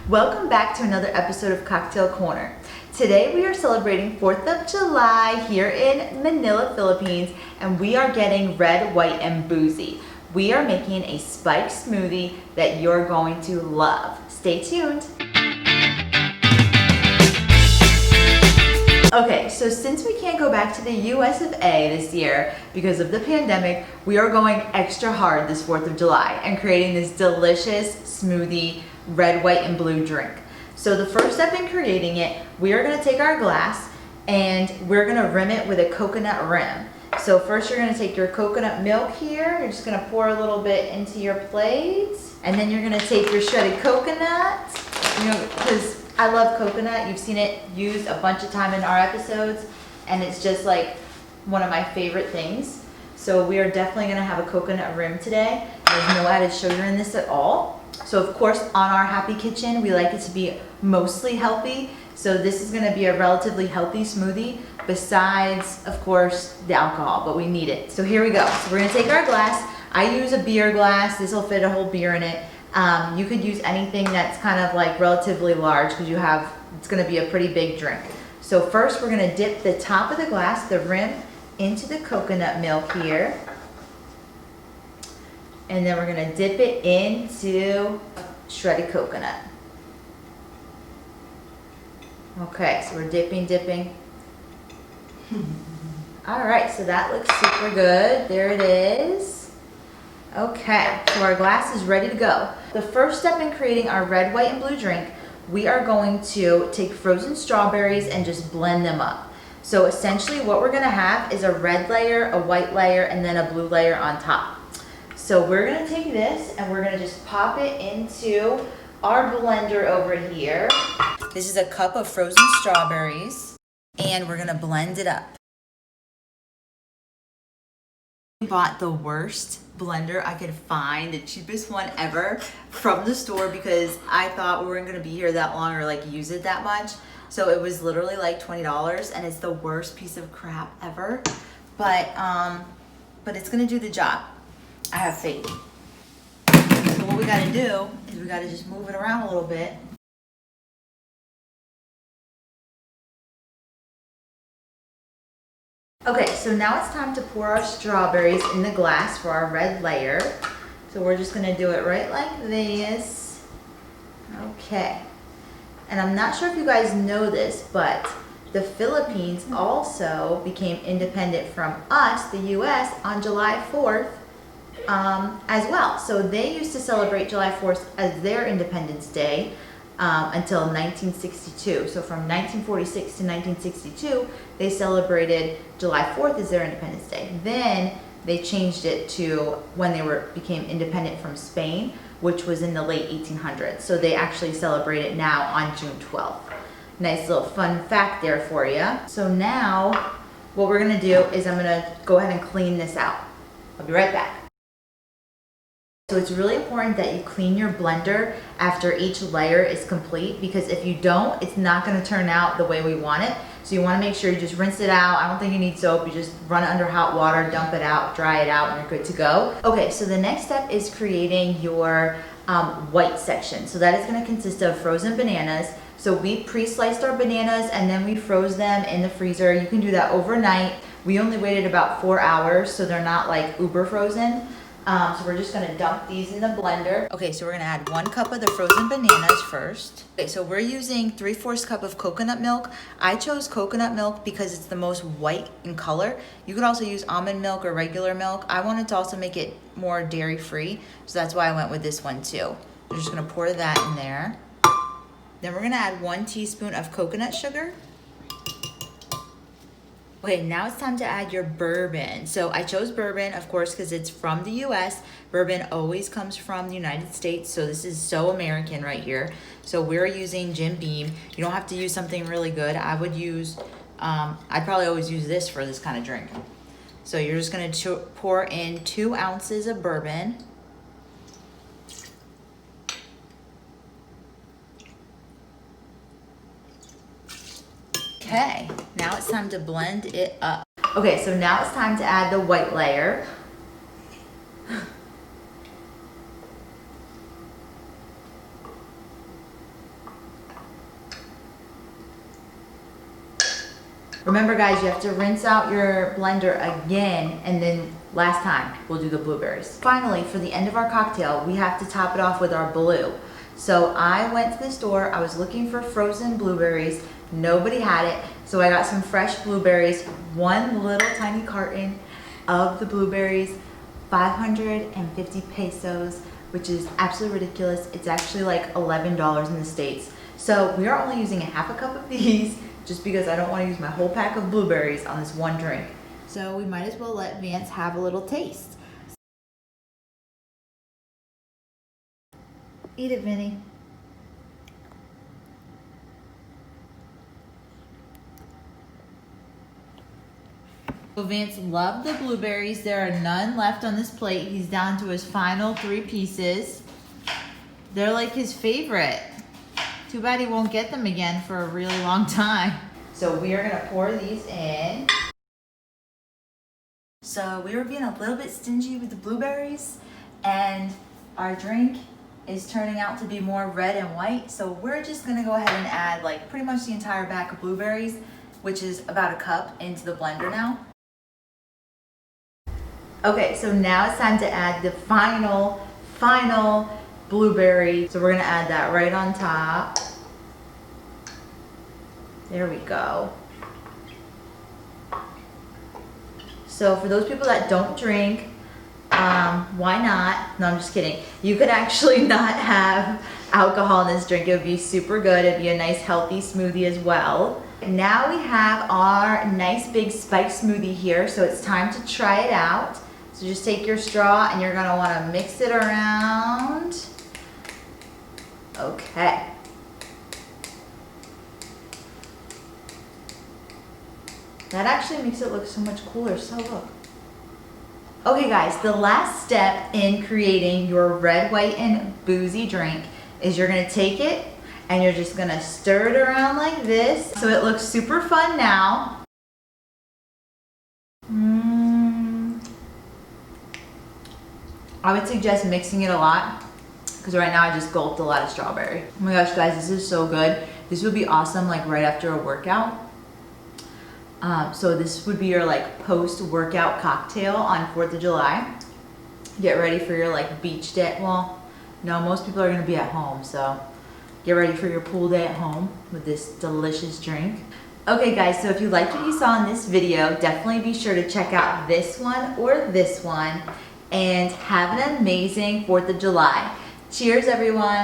Welcome back to another episode of Cocktail Corner. Today we are celebrating 4th of July here in Manila, Philippines, and we are getting red, white, and boozy. We are making a spiked smoothie that you're going to love. Stay tuned. Okay, so since we can't go back to the US of A this year because of the pandemic, we are going extra hard this 4th of July and creating this delicious smoothie red, white, and blue drink. So the first step in creating it, we are gonna take our glass and we're gonna rim it with a coconut rim. So first you're gonna take your coconut milk here, you're just gonna pour a little bit into your plate, and then you're gonna take your shredded coconut, because I love coconut. You've seen it used a bunch of time in our episodes, and it's just like one of my favorite things. So we are definitely gonna have a coconut rim today. There's no added sugar in this at all. So of course, on our Happy Kitchen, we like it to be mostly healthy. So this is gonna be a relatively healthy smoothie, besides, of course, the alcohol, but we need it. So here we go. So we're gonna take our glass. I use a beer glass. This will fit a whole beer in it. You could use anything that's kind of like relatively large because it's gonna be a pretty big drink. So first we're gonna dip the top of the glass, the rim, into the coconut milk here. And then we're gonna dip it into shredded coconut. Okay, so we're dipping. All right, so that looks super good. There it is. Okay, so our glass is ready to go. The first step in creating our red, white, and blue drink, we are going to take frozen strawberries and just blend them up. So essentially what we're gonna have is a red layer, a white layer, and then a blue layer on top. So we're gonna take this and we're gonna just pop it into our blender over here. This is a cup of frozen strawberries, and we're gonna blend it up. I bought the worst blender I could find, the cheapest one ever from the store, because I thought we weren't gonna be here that long or like use it that much. So it was literally like $20, and it's the worst piece of crap ever. But it's gonna do the job. I have faith. So what we gotta do is we gotta just move it around a little bit. Okay, so now it's time to pour our strawberries in the glass for our red layer. So we're just gonna do it right like this. Okay. And I'm not sure if you guys know this, but the Philippines also became independent from us, the US, on July 4th as well. So they used to celebrate July 4th as their Independence Day until 1962. So from 1946 to 1962, they celebrated July 4th as their Independence Day. Then they changed it to when they became independent from Spain, which was in the late 1800s. So they actually celebrate it now on June 12th. Nice little fun fact there for you. So now what we're gonna do is I'm gonna go ahead and clean this out. I'll be right back. So it's really important that you clean your blender after each layer is complete, because if you don't, it's not gonna turn out the way we want it. So you wanna make sure you just rinse it out. I don't think you need soap. You just run it under hot water, dump it out, dry it out, and you're good to go. Okay, so the next step is creating your white section. So that is gonna consist of frozen bananas. So we pre-sliced our bananas and then we froze them in the freezer. You can do that overnight. We only waited about 4 hours, so they're not like uber frozen. So we're just gonna dump these in the blender. Okay, so we're gonna add 1 cup of the frozen bananas first. Okay, so we're using 3/4 cup of coconut milk. I chose coconut milk because it's the most white in color. You could also use almond milk or regular milk. I wanted to also make it more dairy free, so that's why I went with this one too. We're just gonna pour that in there. Then we're gonna add 1 teaspoon of coconut sugar. Okay, now it's time to add your bourbon. So I chose bourbon, of course, because it's from the US. Bourbon always comes from the United States, so this is so American right here. So we're using Jim Beam. You don't have to use something really good. I would use, I'd probably always use this for this kind of drink. So you're just gonna pour in 2 ounces of bourbon. Okay, now it's time to blend it up. Okay, so now it's time to add the white layer. Remember guys, you have to rinse out your blender again, and then last time we'll do the blueberries. Finally, for the end of our cocktail, we have to top it off with our blue. So I went to the store, I was looking for frozen blueberries, nobody had it, so I got some fresh blueberries, one little tiny carton of the blueberries, 550 pesos, which is absolutely ridiculous. It's actually like $11 in the States. So we are only using a half a cup of these just because I don't want to use my whole pack of blueberries on this one drink. So we might as well let Vance have a little taste. Eat it, Vinny. So Vance loved the blueberries. There are none left on this plate. He's down to his final 3 pieces. They're like his favorite. Too bad he won't get them again for a really long time. So we are gonna pour these in. So we were being a little bit stingy with the blueberries, and our drink is turning out to be more red and white. So we're just gonna go ahead and add like pretty much the entire bag of blueberries, which is about a cup, into the blender now. Okay, so now it's time to add the final blueberry. So we're gonna add that right on top. There we go. So for those people that don't drink, why not? No, I'm just kidding. You could actually not have alcohol in this drink. It would be super good. It'd be a nice healthy smoothie as well. Now we have our nice big spiked smoothie here, so it's time to try it out. So just take your straw and you're gonna wanna mix it around. Okay. That actually makes it look so much cooler, so look. Okay guys, the last step in creating your red, white, and boozy drink is you're gonna take it and you're just gonna stir it around like this. So it looks super fun now. I would suggest mixing it a lot because right now I just gulped a lot of strawberry. Oh my gosh guys, this is so good. This would be awesome like right after a workout. So this would be your like post-workout cocktail on 4th of July. Get ready for your like beach day. Well, no, most people are gonna be at home, so get ready for your pool day at home with this delicious drink. Okay guys, so if you liked what you saw in this video, definitely be sure to check out this one or this one, and have an amazing 4th of July. Cheers everyone.